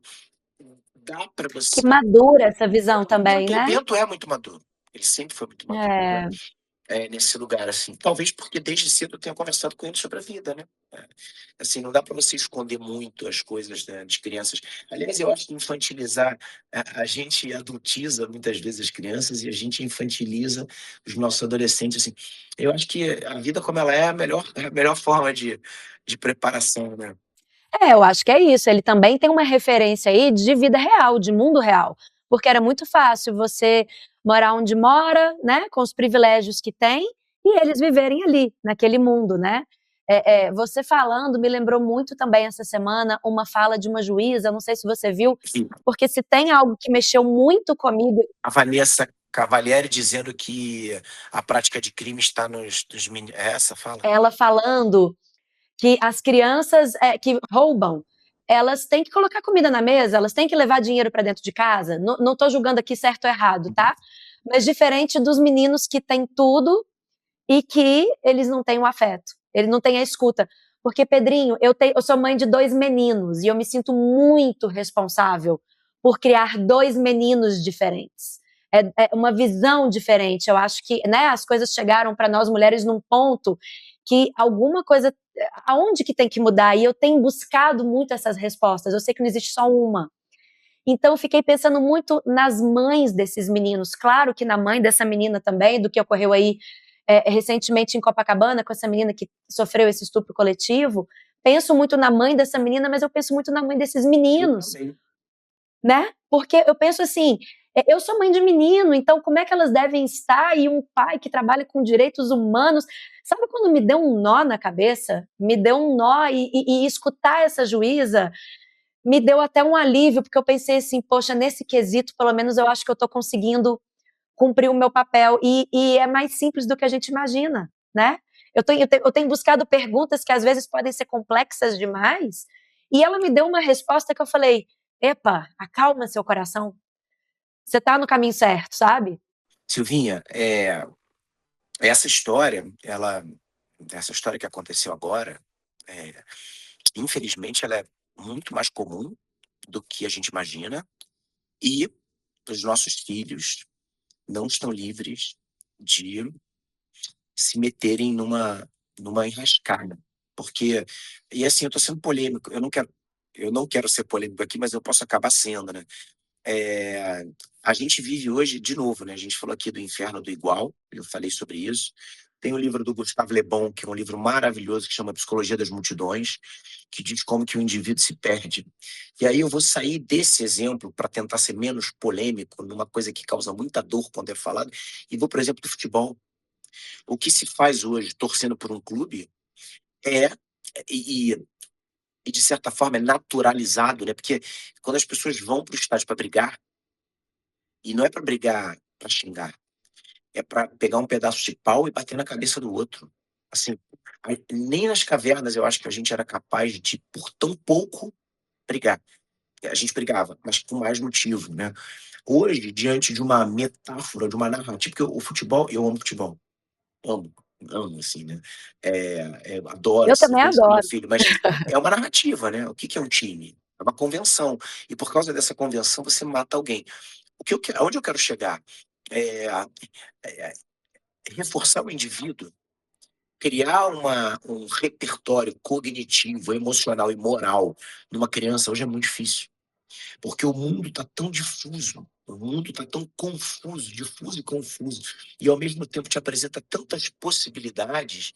dá para Que você madura essa visão o também, Bento o né? Bento é muito maduro, ele sempre foi muito maduro, né, É. nesse lugar, assim. Talvez porque desde cedo eu tenha conversado com ele sobre a vida, né. Assim, não dá para você esconder muito as coisas, né, de crianças. Aliás, eu acho que infantilizar a gente adultiza muitas vezes as crianças e a gente infantiliza os nossos adolescentes, assim. Eu acho que a vida como ela é a melhor forma de preparação, né. É, eu acho que é isso. Ele também tem uma referência aí de vida real, de mundo real. Porque era muito fácil você morar onde mora, né, com os privilégios que tem, e eles viverem ali, naquele mundo, né. Você falando me lembrou muito também essa semana uma fala de uma juíza, não sei se você viu, Sim, porque se tem algo que mexeu muito comigo, a Vanessa Cavalieri dizendo que a prática de crime está nos meni é essa a fala? ela falando que as crianças que roubam, elas têm que colocar comida na mesa, elas têm que levar dinheiro para dentro de casa. Não estou julgando aqui certo ou errado, tá? Mas diferente dos meninos que têm tudo e que eles não têm o afeto, eles não têm a escuta. Porque, Pedrinho, eu sou mãe de 2 meninos e eu me sinto muito responsável por criar 2 meninos diferentes. É uma visão diferente. Eu acho que, né, as coisas chegaram para nós mulheres num ponto que alguma coisa, aonde que tem que mudar? E eu tenho buscado muito essas respostas. Eu sei que não existe só uma. Então, fiquei pensando muito nas mães desses meninos. Claro que na mãe dessa menina também, do que ocorreu aí recentemente em Copacabana, com essa menina que sofreu esse estupro coletivo. Penso muito na mãe dessa menina, mas eu penso muito na mãe desses Eu meninos, também. né? Porque eu penso assim, eu sou mãe de menino, então como é que elas devem estar? E um pai que trabalha com direitos humanos. Sabe quando me deu um nó na cabeça? Me deu um nó e escutar essa juíza me deu até um alívio, porque eu pensei assim, poxa, nesse quesito, pelo menos eu acho que eu estou conseguindo cumprir o meu papel. E é mais simples do que a gente imagina, né? Eu tenho buscado perguntas que às vezes podem ser complexas demais, e ela me deu uma resposta que eu falei: epa, acalma seu coração, você está no caminho certo, sabe? Silvinha, essa história, essa história que aconteceu agora, eh, infelizmente ela é muito mais comum do que a gente imagina, e os nossos filhos não estão livres de se meterem numa enrascada, porque e assim, eu tô sendo polêmico, eu não quero ser polêmico aqui, mas eu posso acabar sendo, né. Eh, a gente vive hoje de novo, né, a gente falou aqui do inferno do igual, eu falei sobre isso. Tem o livro do Gustavo Le Bon, que é um livro maravilhoso que chama Psicologia das Multidões, que diz como que o indivíduo se perde. E aí eu vou sair desse exemplo para tentar ser menos polêmico, numa coisa que causa muita dor quando é falado, e vou para o exemplo do futebol. O que se faz hoje torcendo por um clube é e e e de certa forma é naturalizado, né, porque quando as pessoas vão para o estádio para brigar, e não é para brigar para xingar, é para pegar um pedaço de pau e bater na cabeça do outro. Assim, nem nas cavernas eu acho que a gente era capaz de, por tão pouco, brigar. A gente brigava, mas com mais motivo, né. Hoje, diante de uma metáfora, de uma narrativa, porque o futebol eu amo futebol, amo, amo, assim, né. Adoro Eu assistir também com isso com meu adoro. filho, mas é uma narrativa, né. O que que é um time? É uma convenção, e por causa dessa convenção você mata alguém. O que eu que aonde eu quero chegar? Eh, eh, reforçar o indivíduo, criar um repertório cognitivo, emocional e moral numa criança hoje é muito difícil, porque o mundo está tão difuso, o mundo está tão confuso, difuso e confuso, e ao mesmo tempo te apresenta tantas possibilidades,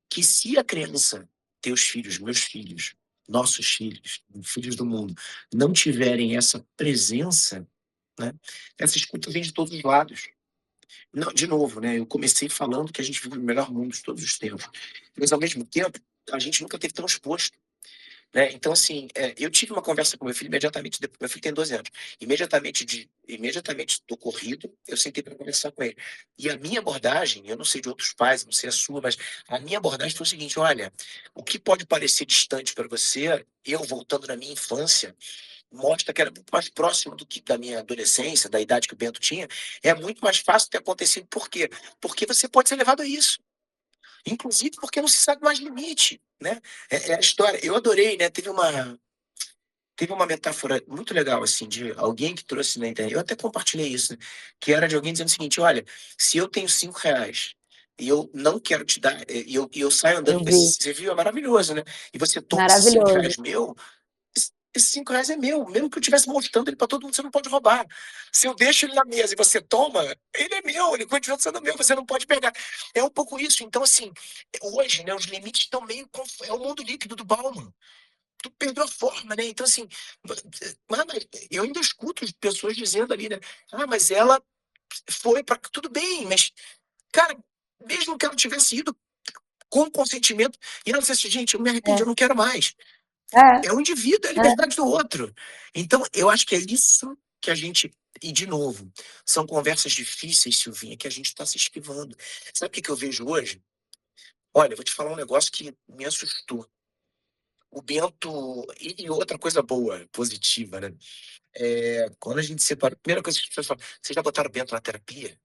que se a criança, teus filhos, meus filhos, nossos filhos, filhos do mundo, não tiverem essa presença, né, essa escuta vem de todos os lados. Não, de novo, né, eu comecei falando que a gente vive no melhor mundo de todos os tempos, mas ao mesmo tempo, a gente nunca esteve tão exposto. né? Então, assim, eu tive uma conversa com meu filho imediatamente depois. Meu filho tem 12 anos. Imediatamente do ocorrido, eu sentei para conversar com ele. E a minha abordagem, eu não sei de outros pais, não sei a sua, mas a minha abordagem foi o seguinte: olha, o que pode parecer distante para você, eu voltando na minha infância, mostra que era muito mais próximo do que da minha adolescência, da idade que o Bento tinha, é muito mais fácil ter acontecido. Por quê? Porque você pode ser levado a isso. Inclusive porque não se sabe mais limite, né? É a história. Eu adorei, né? Teve uma metáfora muito legal, assim, de alguém que trouxe na internet. Eu até compartilhei isso, né? Que era de alguém dizendo o seguinte: olha, se eu tenho R$ 5 e eu não quero te dar, e eu saio andando Eu com vi. esse, você viu, é maravilhoso, né? E você toma esses cinco Maravilhoso. reais meu, esses R$ 5 é meu, mesmo que eu estivesse mostrando ele para todo mundo, você não pode roubar. Se eu deixo ele na mesa e você toma, ele é meu, ele continua sendo meu, você não pode pegar. É um pouco isso. Então, assim, hoje, né, os limites estão meio. É o mundo líquido do Bauman. Tu perdeu a forma, né? Então, assim, mas eu ainda escuto pessoas dizendo ali, né? Ah, mas ela foi para. Tudo bem, mas, cara, mesmo que ela tivesse ido com consentimento, e ela dissesse, gente, eu me arrependi, eu É, não quero mais. é, É o indivíduo, é a é. liberdade do outro. Então, eu acho que é isso que a gente. E, de novo, são conversas difíceis, Silvinha, que a gente está se esquivando. Sabe o que eu vejo hoje? Olha, eu vou te falar um negócio que me assustou. O Bento. E outra coisa boa, positiva, né? Quando a gente separa. A primeira coisa que as pessoas falam: vocês já botaram o Bento na terapia?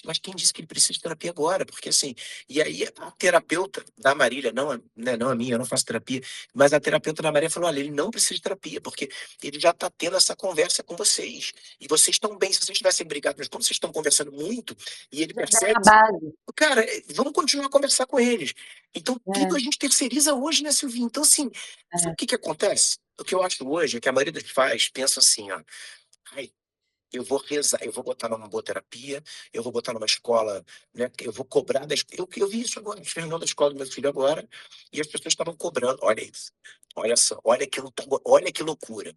Mas quem disse que ele precisa de terapia agora? Porque assim, e aí a terapeuta da Marília, não, né, não a minha, eu não faço terapia, mas a terapeuta da Marília falou: olha, ele não precisa de terapia, porque ele já está tendo essa conversa com vocês. E vocês estão bem, se vocês tivessem brigado, mas como vocês estão conversando muito, e ele Já dá percebe, uma base. cara, vamos continuar a conversar com eles. Então, tudo É, a gente terceiriza hoje, né, Silvinho? Então, assim, sabe é. o que que acontece? O que eu acho hoje é que a maioria dos pais pensa assim, ó. Ai, eu vou rezar, eu vou botar numa boa terapia, eu vou botar numa escola, né? Eu vou cobrar da escola. Eu vi isso agora, fiz reunião da escola do meu filho agora, e as pessoas estavam cobrando. Olha isso. Olha só, olha que loucura.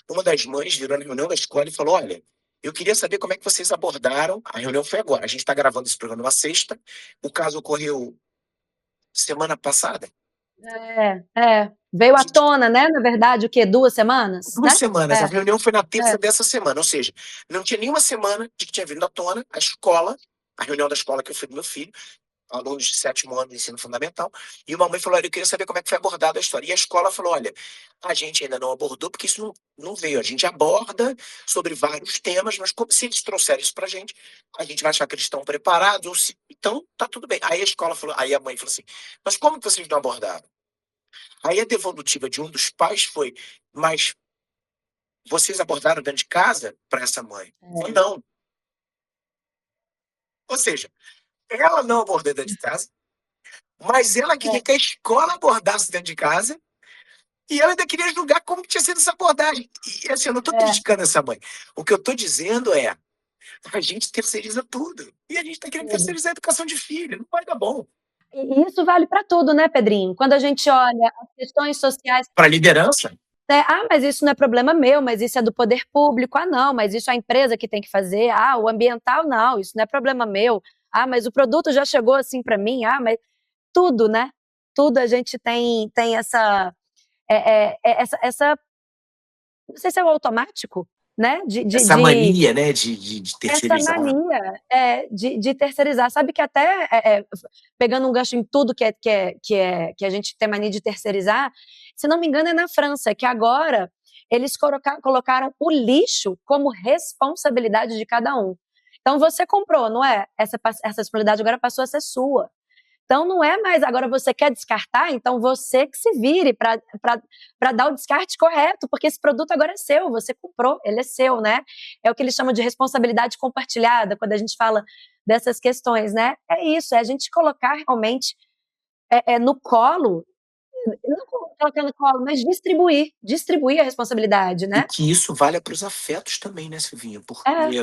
Uma das mães virou na reunião da escola e falou: olha, eu queria saber como é que vocês abordaram. A reunião foi agora. A gente está gravando esse programa numa sexta. O caso ocorreu semana passada. Veio A à gente tona, né? Na verdade, o quê? 2 semanas, Duas né? semanas. A É, reunião foi na terça é. dessa semana, ou seja, não tinha nenhuma semana de que tinha vindo à tona a escola, a reunião da escola que eu fui do meu filho, alunos de sétimo ano de ensino fundamental, e uma mãe falou: olha, eu queria saber como é que foi abordada a história. E a escola falou: olha, a gente ainda não abordou, porque isso não veio. A gente aborda sobre vários temas, mas se eles trouxerem isso pra a gente vai achar que eles estão preparados, então tá tudo bem. Aí a escola falou, aí a mãe falou assim: mas como que vocês não abordaram? Aí a devolutiva de um dos pais foi: mas vocês abordaram dentro de casa para essa mãe? Foi não. Ou seja, ela não abordou dentro de casa, mas ela queria É, que a escola abordasse dentro de casa e ela ainda queria julgar como que tinha sido essa abordagem. E assim, eu não estou é, criticando essa mãe. O que eu estou dizendo é: a gente terceiriza tudo. E a gente está querendo tudo. terceirizar a educação de filho. Não vai dar bom. E isso vale para tudo, né, Pedrinho? Quando a gente olha as questões sociais, Para a liderança, mas isso não é problema meu, mas isso é do poder público. Ah, não, mas isso é a empresa que tem que fazer. Ah, o ambiental, não, isso não é problema meu. Ah, mas o produto já chegou assim para mim. Ah, mas tudo, né? Tudo a gente tem essa, não sei se é o automático, né? essa mania, né, de Essa terceirizar. mania de terceirizar. Sabe que até, pegando um gancho em tudo que a gente tem mania de terceirizar, se não me engano é na França, que agora eles colocaram o lixo como responsabilidade de cada um. Então você comprou, não é? Essa responsabilidade agora passou a ser sua. Então não é mais agora você quer descartar, então você que se vire para dar o descarte correto, porque esse produto agora é seu, você comprou, ele é seu, né? É o que eles chamam de responsabilidade compartilhada, quando a gente fala dessas questões, né? É isso, é a gente colocar realmente no colo, não colocar no colo, mas distribuir a responsabilidade, E né? que isso valha para os afetos também, né, Silvinha? É,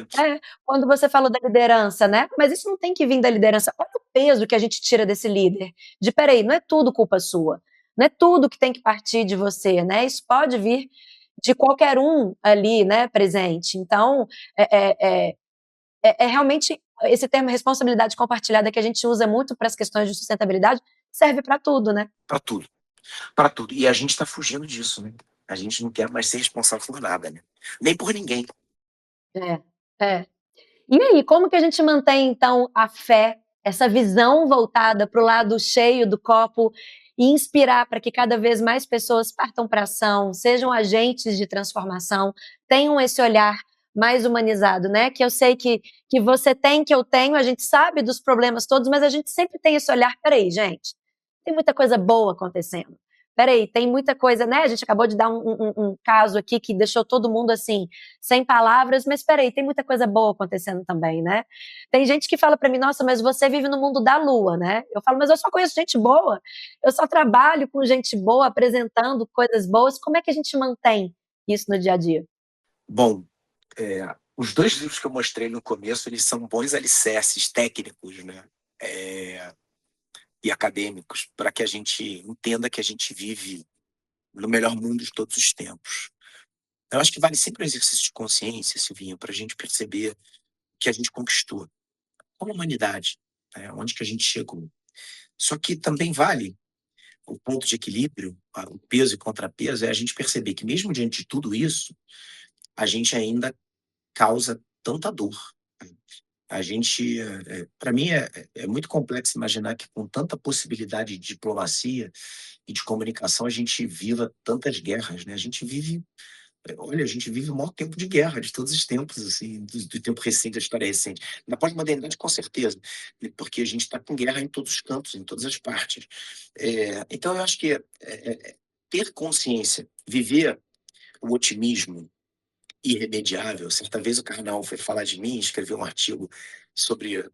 Porque Quando você falou da liderança, né? Mas isso não tem que vir da liderança. Olha o peso que a gente tira desse líder. De peraí, não é tudo culpa sua. Não é tudo que tem que partir de você, né? Isso pode vir de qualquer um ali, né, presente. Então, é, é, é realmente esse termo responsabilidade compartilhada que a gente usa muito para as questões de sustentabilidade serve para tudo, né? para tudo. para tudo. E a gente está fugindo disso, né? A gente não quer mais ser responsável por nada, né? Nem por ninguém. É, é. E aí, como que a gente mantém, então, a fé, essa visão voltada para o lado cheio do copo e inspirar para que cada vez mais pessoas partam para ação, sejam agentes de transformação, tenham esse olhar mais humanizado, né? Que eu sei que você tem, que eu tenho, a gente sabe dos problemas todos, mas a gente sempre tem esse olhar, peraí, gente, tem muita coisa boa acontecendo. Peraí, tem muita coisa, né? A gente acabou de dar um caso aqui que deixou todo mundo assim, sem palavras, mas peraí, tem muita coisa boa acontecendo também, né? Tem gente que fala para mim, nossa, mas você vive no mundo da lua, né? Eu falo, mas eu só conheço gente boa, eu só trabalho com gente boa, apresentando coisas boas, como é que a gente mantém isso no dia a dia? Bom, os 2 livros que eu mostrei no começo, eles são bons alicerces técnicos, né? É, e acadêmicos, para que a gente entenda que a gente vive no melhor mundo de todos os tempos. Eu acho que vale sempre um exercício de consciência, Silvinho, para a gente perceber que a gente conquistou como humanidade, né? Onde que a gente chegou. Só que também vale o ponto de equilíbrio, o peso e contrapeso, é a gente perceber que mesmo diante de tudo isso, a gente ainda causa tanta dor. A gente, para mim, é muito complexo imaginar que com tanta possibilidade de diplomacia e de comunicação a gente viva tantas guerras, né? Olha, a gente vive o maior tempo de guerra de todos os tempos, assim, do tempo recente, da história recente. Na pós-modernidade, com certeza, né, porque a gente está com guerra em todos os cantos, em todas as partes. Então, eu acho que ter consciência, viver o otimismo irremediável. Certa vez o Karnal foi falar de mim, escreveu um artigo sobre,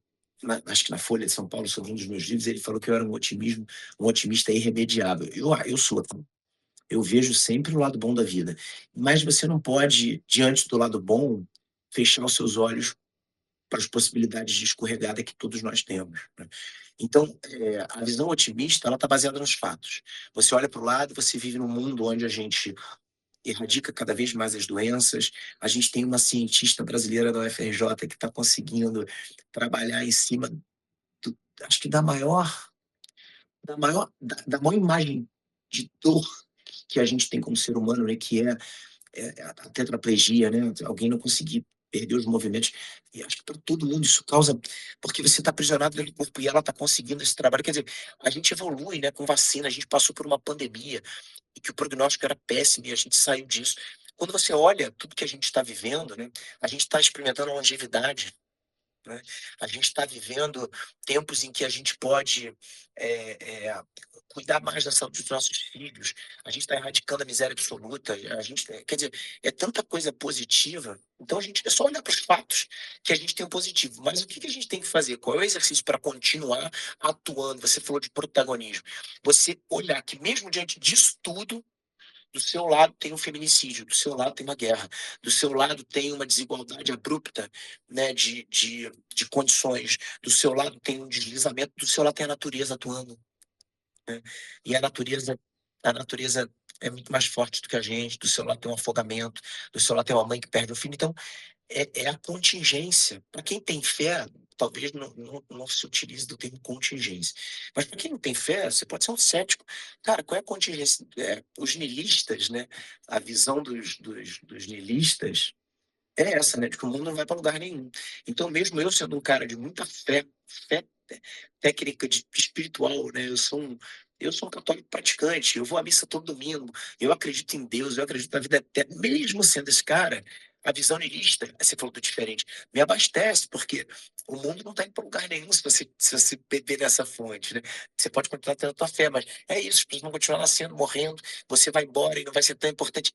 acho que na Folha de São Paulo, sobre um dos meus livros, ele falou que eu era um otimista irremediável. Eu sou. Eu vejo sempre o lado bom da vida. Mas você não pode, diante do lado bom, fechar os seus olhos para as possibilidades de escorregada que todos nós temos, né? Então, a visão otimista, ela está baseada nos fatos. Você olha para o lado, você vive num mundo onde a gente erradica cada vez mais as doenças. A gente tem uma cientista brasileira da UFRJ que está conseguindo trabalhar em cima, acho que da maior imagem de dor que a gente tem como ser humano, né, que é a tetraplegia, né? Alguém não conseguir perder os movimentos. E acho que para todo mundo isso causa. Porque você está aprisionado dentro do corpo e ela está conseguindo esse trabalho. Quer dizer, a gente evolui, né? Com vacina, a gente passou por uma pandemia e que o prognóstico era péssimo e a gente saiu disso. Quando você olha tudo que a gente está vivendo, né? A gente está experimentando a longevidade, né? A gente está vivendo tempos em que a gente pode cuidar mais da saúde dos nossos filhos, a gente está erradicando a miséria absoluta, a gente, quer dizer, é tanta coisa positiva. Então a gente é só olhar para os fatos que a gente tem um positivo. Mas o que que a gente tem que fazer? Qual é o exercício para continuar atuando? Você falou de protagonismo. Você olhar que mesmo diante disso tudo, do seu lado tem um feminicídio, do seu lado tem uma guerra, do seu lado tem uma desigualdade abrupta, né, de condições, do seu lado tem um deslizamento, do seu lado tem a natureza atuando, né? E a natureza é muito mais forte do que a gente, do seu lado tem um afogamento, do seu lado tem uma mãe que perde o filho. Então, é a contingência. Para quem tem fé, talvez não se utilize do termo contingência. Mas para quem não tem fé, você pode ser um cético. Cara, qual é a contingência? Os niilistas, né? A visão dos niilistas é essa, né? De que o mundo não vai para lugar nenhum. Então, mesmo eu sendo um cara de muita fé técnica, espiritual, né? Eu sou um católico praticante, eu vou à missa todo domingo, eu acredito em Deus, eu acredito na vida eterna. Mesmo sendo esse cara, a visão niilista, você falou do diferente, me abastece, porque o mundo não está indo para lugar nenhum se você beber nessa fonte, né? Você pode continuar tendo a tua fé, mas é isso, as pessoas vão continuar nascendo, morrendo, você vai embora e não vai ser tão importante.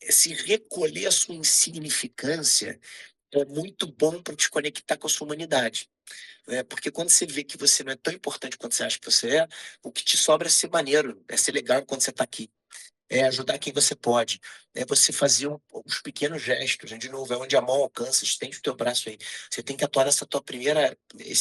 Se recolher a sua insignificância é muito bom para te conectar com a sua humanidade, né? Porque quando você vê que você não é tão importante quanto você acha que você é, o que te sobra é ser maneiro, é ser legal quando você está aqui, é ajudar quem você pode, é você fazer uns pequenos gestos, né? De novo, é onde a mão alcança, estende o teu braço aí. Você tem que atuar esse é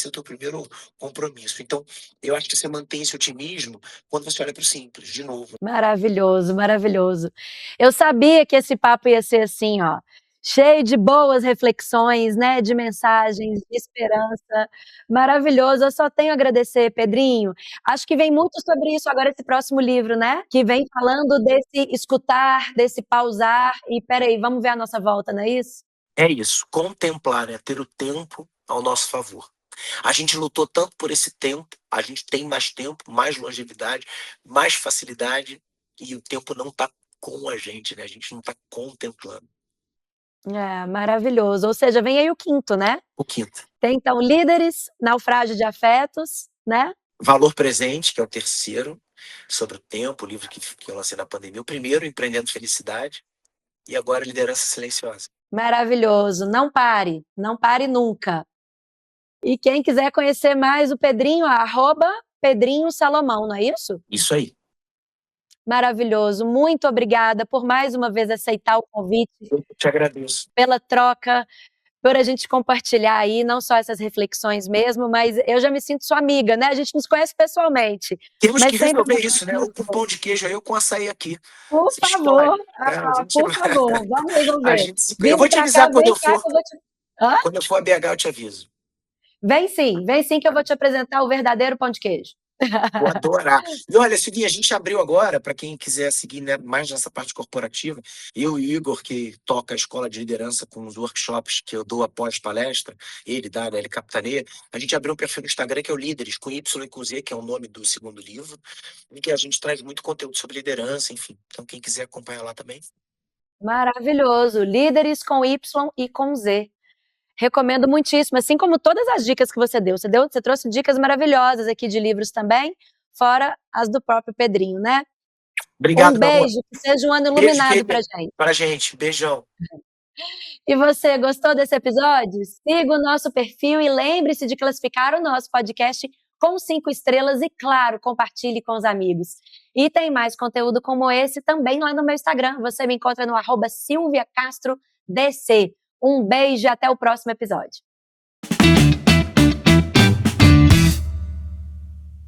o teu primeiro compromisso. Então, eu acho que você mantém esse otimismo quando você olha para o simples, de novo. Maravilhoso, maravilhoso. Eu sabia que esse papo ia ser assim, ó. cheio de boas reflexões, né, de mensagens, de esperança. Maravilhoso, eu só tenho a agradecer, Pedrinho. Acho que vem muito sobre isso agora esse próximo livro, né, que vem falando desse escutar, desse pausar e espera aí, vamos ver a nossa volta, não é isso? É isso, contemplar, né? Ter o tempo ao nosso favor. A gente lutou tanto por esse tempo, a gente tem mais tempo, mais longevidade, mais facilidade, e o tempo não está com a gente, né? A gente não está contemplando. É, maravilhoso. Ou seja, vem aí o quinto, né? O quinto, Tem então Líderes, Naufrágio de Afetos, né? Valor Presente, que é o terceiro, sobre o tempo, o livro que eu lancei na pandemia. O primeiro, Empreendendo Felicidade, e agora Liderança Silenciosa. Maravilhoso. Não pare nunca. E quem quiser conhecer mais o Pedrinho, @Pedrinho Salomão, não é isso? Isso aí. Maravilhoso. Muito obrigada por mais uma vez aceitar o convite, Eu te agradeço. pela troca, por a gente compartilhar aí não só essas reflexões mesmo, mas eu já me sinto sua amiga, né? A gente nos conhece pessoalmente, Temos mas que sempre resolver isso, né? Ou com pão de queijo aí, ou com açaí aqui. por Essa favor, história. Né? por favor, vamos A resolver. gente se... Eu vou Vindo te pra cá, avisar quando vem eu cá for. que eu vou te... Hã? Quando eu for a BH, eu te aviso. Vem sim que eu vou te apresentar o verdadeiro pão de queijo. Vou adorar. E olha, Silvinha, a gente abriu agora, para quem quiser seguir, né, mais nessa parte corporativa, eu e o Igor, que toca a escola de liderança com os workshops que eu dou após palestra, ele dá, né, ele capitaneia, a gente abriu um perfil no Instagram que é o Líderes, com Y e com Z, que é o nome do segundo livro, em que a gente traz muito conteúdo sobre liderança, enfim. Então, quem quiser acompanhar lá também. Maravilhoso. Líderes com Y e com Z. Recomendo muitíssimo, assim como todas as dicas que você deu. Você trouxe dicas maravilhosas aqui de livros também, fora as do próprio Pedrinho, né? Um Obrigado, meu amor. beijo, que seja um ano Beijo, iluminado pra querida. gente. Pra gente. Beijão. E você, gostou desse episódio? Siga o nosso perfil e lembre-se de classificar o nosso podcast com 5 estrelas e, claro, compartilhe com os amigos. E tem mais conteúdo como esse também lá no meu Instagram. Você me encontra no @SilviaCastroDC. Um beijo e até o próximo episódio.